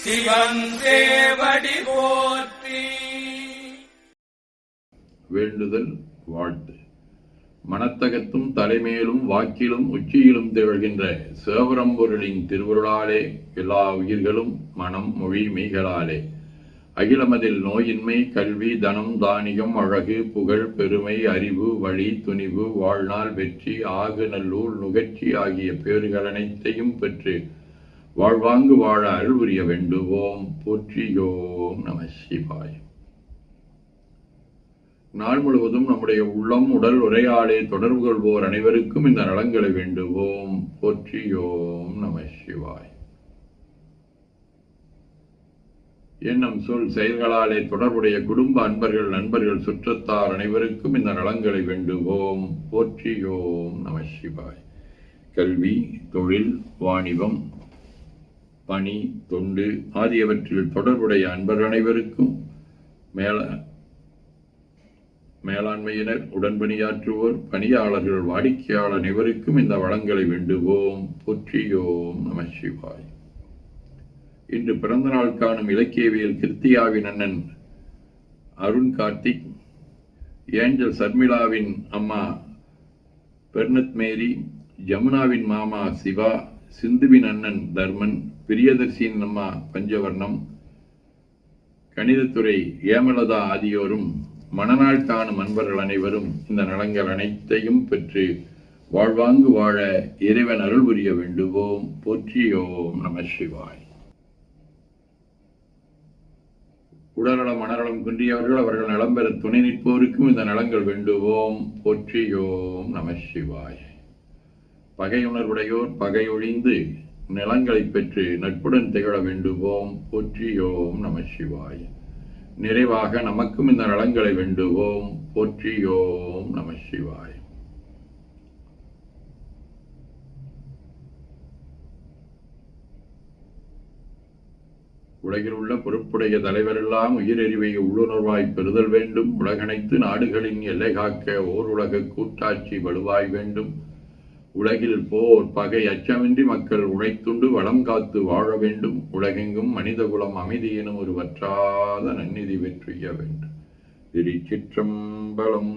சிவன் சேவடி போற்றி. வேண்டுதல் வாழ்த்து. மனத்தகத்தும் தலைமேலும் வாக்கிலும் உச்சியிலும் திகழ்கின்ற சிவபரம்பொருளின் திருவருளாலே எல்லா உயிர்களும் மனம் மொழி மெய்களாலே அகிலமதில் நோயின்மை கல்வி தனம் தானியம் அழகு புகழ் பெருமை அறிவு வழி துணிவு வாழ்நாள் வெற்றி ஆகு நல்லூர் நுகர்ச்சி ஆகிய பேறுகள் அனைத்தையும் பெற்று வாழ்வாங்கு வாழ அருள் புரிய வேண்டுவோம். போற்றியோம் நம சிவாய. நாள் முழுவதும் நம்முடைய உள்ளம் உடல் உரையாடே தொடர்பு கொள்வோர் அனைவருக்கும் இந்த நலங்களை வேண்டுவோம். போற்றியோம் நம சிவாய. எண்ணம் சொல் செயல்களாலே தொடர்புடைய குடும்ப அன்பர்கள் நண்பர்கள் சுற்றத்தார் அனைவருக்கும் இந்த நலங்களை வேண்டுவோம். போற்றியோம் நம சிவாய. கல்வி தொழில் வாணிபம் பணி தொண்டு ஆகியவற்றில் தொடர்புடைய அன்பர்கள் அனைவருக்கும் மேலாண்மையினர் உடன்பணியாற்றுவோர் பணியாளர்கள் வாடிக்கையாளர் அனைவருக்கும் இந்த வளங்களை வேண்டுவோம். போற்றியோம் நம சிவாய. இன்று பிறந்த நாள் காணும் இலக்கியவியல் கிருத்தியாவின் அண்ணன் அருண் கார்த்திக், ஏஞ்சல் சர்மிளாவின் அம்மா பெர்னத் மேரி, ஜமுனாவின் மாமா சிவா, சிந்துவின் அண்ணன் தர்மன், பிரியதர்சியின் அம்மா பஞ்சவர்ணம், கணிதத்துறை ஏமலதா ஆகியோரும் மணநாள் காணும் அன்பர்கள் அனைவரும் இந்த நலங்கள் அனைத்தையும் பெற்று வாழ்வாங்கு வாழ இறைவன் அருள் புரிய வேண்டுவோம். போற்றியோம் நம சிவாய். உடல்நலம் மனநலம் குன்றியவர்கள் அவர்கள் நலம் பெற துணை நிற்போருக்கும் இந்த நலங்கள் வேண்டுவோம். போற்றியோம் நம சிவாய. பகையுணர்வுடையோர் பகையொழிந்து நிலங்களை பெற்று நட்புடன் திகழ வேண்டுவோம். போற்றியோம் நம சிவாய. நிறைவாக நமக்கும் இந்த நலங்களை வேண்டுவோம். போற்றியோம் நம சிவாய. உலகில் உள்ள பொறுப்புடைய தலைவரெல்லாம் உயிரெறிவை உள்ளுணர்வாய் பெறுதல் வேண்டும். உலகனைத்து நாடுகளின் எல்லை காக்க ஓர் உலக கூட்டாட்சி வலுவாய் வேண்டும். உலகில் போர் பகை அச்சமின்றி மக்கள் உழைத்துண்டு வளம் காத்து வாழ வேண்டும். உலகெங்கும் மனித குலம் அமைதி எனும் ஒரு வற்றாத நன்னிதி வெற்றிய வேண்டும். திருச்சிற்றம்பலம்.